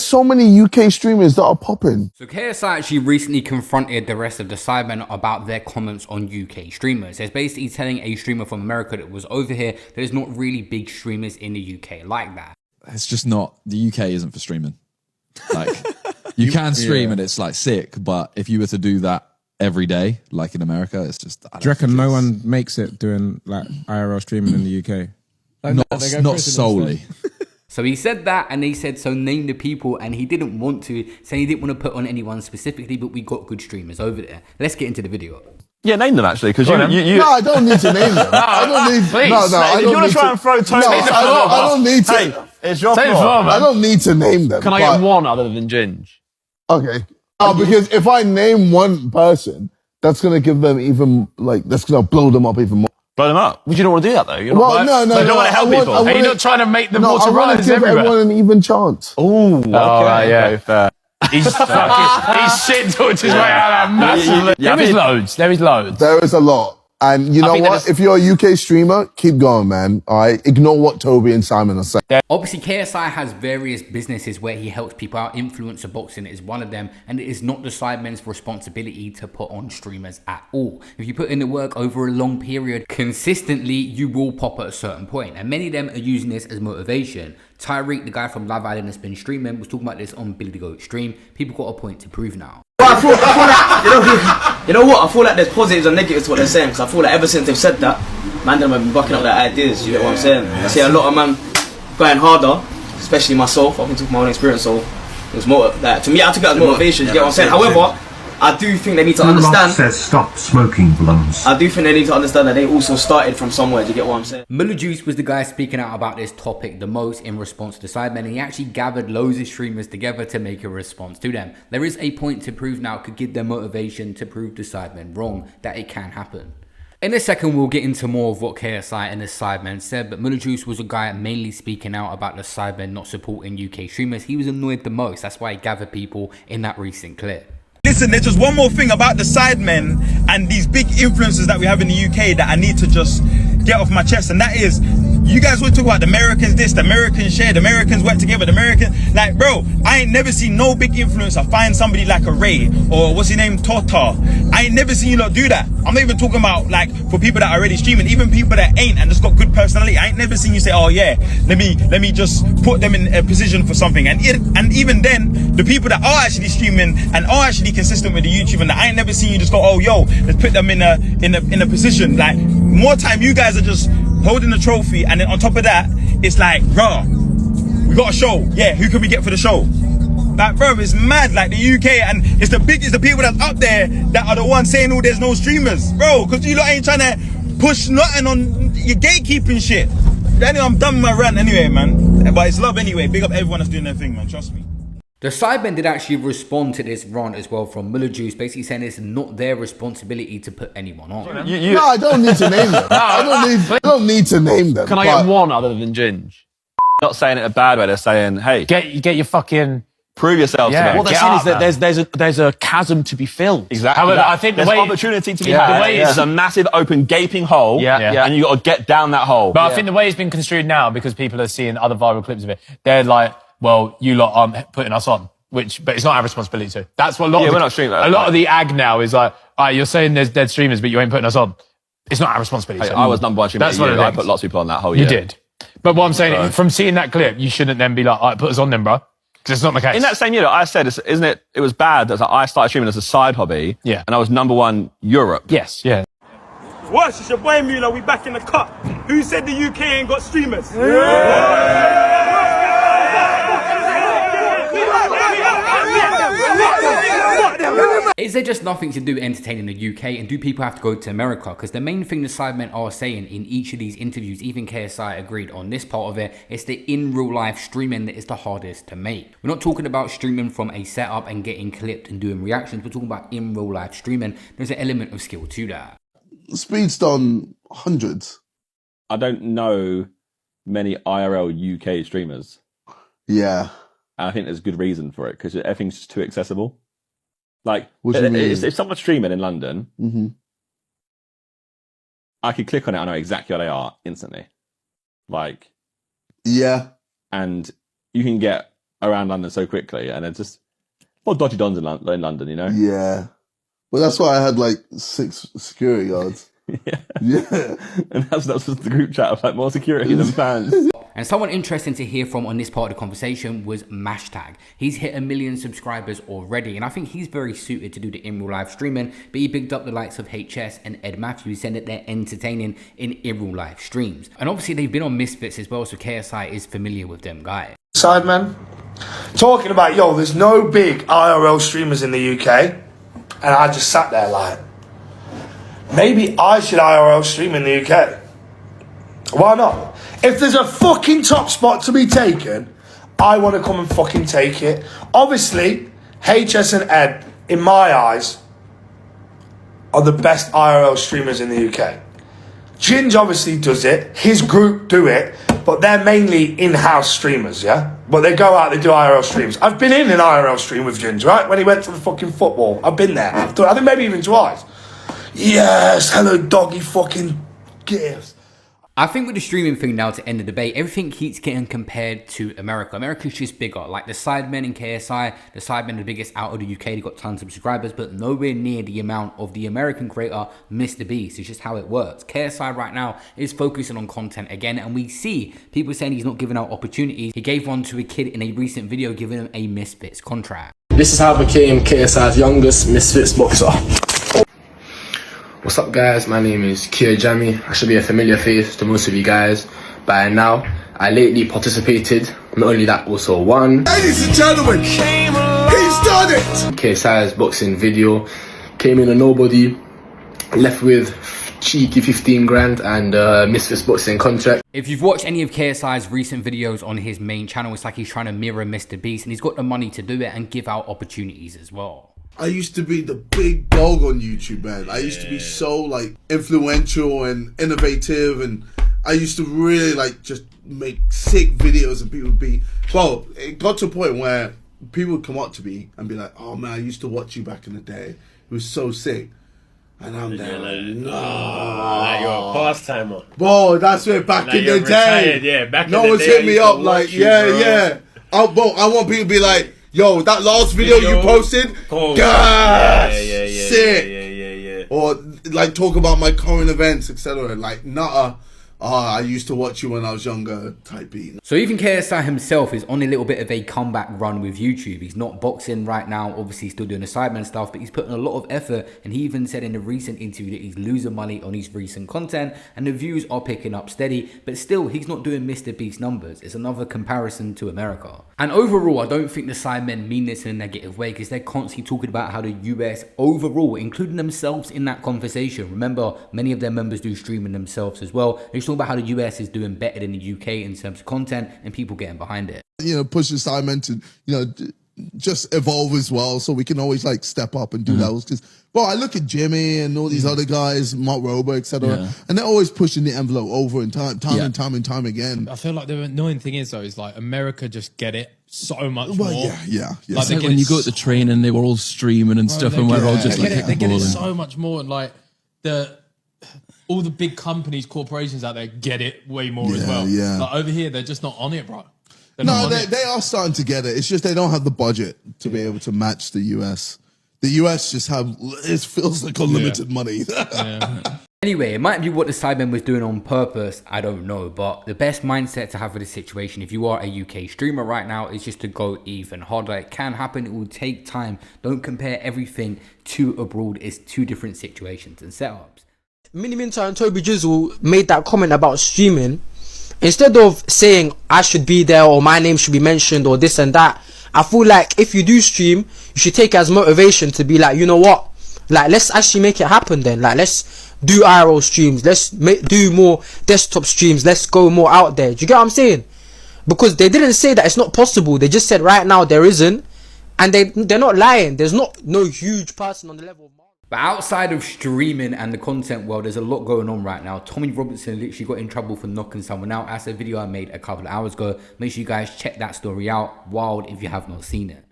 so many UK streamers that are popping. So KSI actually recently confronted the rest of the Sidemen about their comments on UK streamers. It's basically telling a streamer from America that was over here that there's not really big streamers in the UK like that. It's just not, the UK isn't for streaming. Like, you can stream and it's like sick, but if you were to do that every day, like in America, it's just... Do you reckon no one makes it doing like IRL streaming in the UK? Not solely. So he said that, and he said, so name the people, and he didn't want to, saying he didn't want to put on anyone specifically, but we got good streamers over there. Let's get into the video. Yeah, name them actually, because No, I don't need to name them. I don't need. Please. No, I if don't you want need to try and throw Tony, I don't need to. Hey, it's your Take floor. man. I don't need to name them. Can I get one other than Ginge? Okay. Because if I name one person, that's gonna give them even that's gonna blow them up even more. Blow them up. But you don't want to do that though. You're Well, not, no. So you don't want to help people. Are you not trying to make them more to I want rise to give everywhere? everyone an even chance. Oh, okay. right, yeah. Okay, fair. He's fucking, he's shit talked his way out of that massive. There is loads. There is loads. There is a lot. And you know what? If you're a UK streamer, keep going, man. All right? Ignore what Toby and Simon are saying. Obviously, KSI has various businesses where he helps people out. Influencer boxing is one of them, and it is not the Sidemen's responsibility to put on streamers at all. If you put in the work over a long period, consistently, you will pop at a certain point. And many of them are using this as motivation. Tyreek, the guy from Love Island that's been streaming, was talking about this on Billy the Goat stream. People got a point to prove now. I feel like, you know what? I feel like there's positives and negatives to what they're saying, because I feel like ever since they've said that, man, them have been bucking up their ideas. You get what I'm saying? I see a lot of man going harder, especially myself. I've been talking my own experience, so it was more that to me. I took it as motivation. You get what I'm saying? However, I do think they need to understand. Says stop smoking blunts. I do think they need to understand that they also started from somewhere. Do you get what I'm saying? Miller Juice was the guy speaking out about this topic the most in response to the Sidemen, and he actually gathered loads of streamers together to make a response to them. There is a point to prove now, could give them motivation to prove the Sidemen wrong, that it can happen. In a second, we'll get into more of what KSI and the Sidemen said, but Miller Juice was a guy mainly speaking out about the Sidemen not supporting UK streamers. He was annoyed the most. That's why he gathered people in that recent clip. Listen, there's just one more thing about the Sidemen and these big influencers that we have in the UK that I need to just get off my chest, and that is, you guys always talk about the Americans this, the Americans share, the Americans work together, the Americans, like, bro, I ain't never seen no big influencer find somebody like a Ray, or what's his name, Tota. I ain't never seen you lot do that. I'm not even talking about, like, for people that are already streaming, even people that ain't and just got good personality. I ain't never seen you say, oh yeah, let me just put them in a position for something. And even then, the people that are actually streaming and are actually consistent with the YouTube, and I ain't never seen you just go, oh yo, let's put them in a position. Like, more time you guys are just holding the trophy, and then on top of that, it's like, bro, we got a show. Yeah, who can we get for the show? Like, bro, it's mad. Like, the UK, and it's the people that's up there that are the ones saying, oh, there's no streamers, bro, because you lot ain't trying to push nothing on your gatekeeping shit. Anyway, I'm done with my rant anyway, man. But it's love anyway. Big up everyone that's doing their thing, man. Trust me. The Sidemen did actually respond to this rant as well from Miller Juice, basically saying it's not their responsibility to put anyone on. No, I don't need to name them. I don't need to name them. Can I get one other than Ginge? Not saying it in a bad way. They're saying, hey, Get your fucking... prove yourself to them. What they're saying is that there's a chasm to be filled. Exactly. However, I think there's opportunity to be had. There's a massive open gaping hole, and you got to get down that hole. But I think the way it's been construed now, because people are seeing other viral clips of it, they're like, well, you lot aren't putting us on, but it's not our responsibility to. That's what we're not streaming. A lot of the ag now is like, all right, you're saying there's dead streamers, but you ain't putting us on. It's not our responsibility. Hey, I was number one streamer. That's what I put lots of people on that whole year. You did. But what I'm saying, from seeing that clip, you shouldn't then be like, all right, put us on then, bro. Because it's not the case. In that same year, I said, isn't it? It was bad that I started streaming as a side hobby. Yeah. And I was number one Europe. Yes. Yeah. What? It's your boy Mueller. We back in the cut. Who said the UK ain't got streamers? Is there just nothing to do entertaining the UK, and do people have to go to America? Because the main thing the Sidemen are saying in each of these interviews, even KSI agreed on this part of it, it's the in real life streaming that is the hardest to make. We're not talking about streaming from a setup and getting clipped and doing reactions. We're talking about in real life streaming. There's an element of skill to that. Speed's done hundreds. I don't know many IRL UK streamers. Yeah. And I think there's good reason for it, because everything's just too accessible. Like, if someone's streaming in London, I could click on it, I know exactly where they are instantly. Like, yeah. And you can get around London so quickly, and it's just dodgy dons in London, you know. Yeah, well, that's why I had like 6 security guards. Yeah, and that's just the group chat of like more security than fans. And someone interesting to hear from on this part of the conversation was Mashtag. He's hit 1 million subscribers already, and I think he's very suited to do the in real life streaming, but he bigged up the likes of HS and Ed Matthews, saying that they're entertaining in real life streams. And obviously they've been on Misfits as well, so KSI is familiar with them guys. Sidemen, talking about, yo, there's no big IRL streamers in the UK, and I just sat there like, maybe I should IRL stream in the UK. Why not? If there's a fucking top spot to be taken, I want to come and fucking take it. Obviously, HS and Ed, in my eyes, are the best IRL streamers in the UK. Ginge obviously does it, his group do it, but they're mainly in-house streamers, yeah? But they go out, they do IRL streams. I've been in an IRL stream with Ginge, right? When he went to the fucking football. I've been there. I think maybe even twice. Yes, hello doggy fucking gifts. I think with the streaming thing now, to end the debate, everything keeps getting compared to America. America's just bigger. Like the Sidemen in KSI, the Sidemen are the biggest out of the UK. They got tons of subscribers, but nowhere near the amount of the American creator, Mr. Beast. It's just how it works. KSI right now is focusing on content again, and we see people saying he's not giving out opportunities. He gave one to a kid in a recent video, giving him a Misfits contract. This is how I became KSI's youngest Misfits boxer. What's up guys, my name is Kia Jammy. I should be a familiar face to most of you guys by now. I lately participated, not only that, also won. Ladies and gentlemen, he's done it! KSI's boxing video, came in a nobody, left with cheeky 15 grand and Misfits boxing contract. If you've watched any of KSI's recent videos on his main channel, it's like he's trying to mirror Mr. Beast, and he's got the money to do it and give out opportunities as well. I used to be the big dog on YouTube, man. I used to be so like influential and innovative, and I used to really like just make sick videos, and people would be, well, it got to a point where people would come up to me and be like, oh man, I used to watch you back in the day. It was so sick. And I'm there like, no. Like you're a past-timer. Bro, that's it, back in the day. Yeah, back in no the one's day. hit me up like, yeah. I want people to be like, yo, that last video you posted, gas, sick. Or like talk about my current events, etc. Like, I used to watch you when I was younger type beat. So even KSI himself is on a little bit of a comeback run with YouTube. He's not boxing right now, obviously he's still doing the Sidemen stuff, but he's putting a lot of effort, and he even said in a recent interview that he's losing money on his recent content, and the views are picking up steady, but still he's not doing Mr. Beast numbers. It's another comparison to America. And overall, I don't think the Sidemen mean this in a negative way, because they're constantly talking about how the US overall, including themselves in that conversation. Remember, many of their members do streaming themselves as well. They're talking about how the US is doing better than the UK in terms of content and people getting behind it. You know, push the Sidemen to, you know, just evolve as well, so we can always like step up and do those. Because, well, I look at Jimmy and all these other guys, Mark Rober, etc., and they're always pushing the envelope over and time again. I feel like the annoying thing is though, is like America just get it so much more. Yeah. Like when you go to the train and they were all streaming and stuff, and we're all just like they get it so much more, and like all the big companies, corporations out there get it way more as well. Yeah. Like over here, they're just not on it, bro. No, they are starting to get it. It's just they don't have the budget to be able to match the US. The US just it feels like unlimited money. Anyway, it might be what the Sidemen was doing on purpose, I don't know, but the best mindset to have for this situation, if you are a UK streamer right now, is just to go even harder. It can happen, it will take time. Don't compare everything to abroad. It's two different situations and setups. Mini Minter and Toby Jizzle made that comment about streaming. Instead of saying I should be there or my name should be mentioned or this and that, I feel like if you do stream, you should take it as motivation to be like, you know what, like let's actually make it happen then. Like let's do IRL streams, let's do more desktop streams, let's go more out there. Do you get what I'm saying? Because they didn't say that it's not possible, they just said right now there isn't, and they're not lying. There's no huge person on the level of But outside of streaming and the content world, there's a lot going on right now. Tommy Robinson literally got in trouble for knocking someone out. That's a video I made a couple of hours ago. Make sure you guys check that story out. Wild if you have not seen it.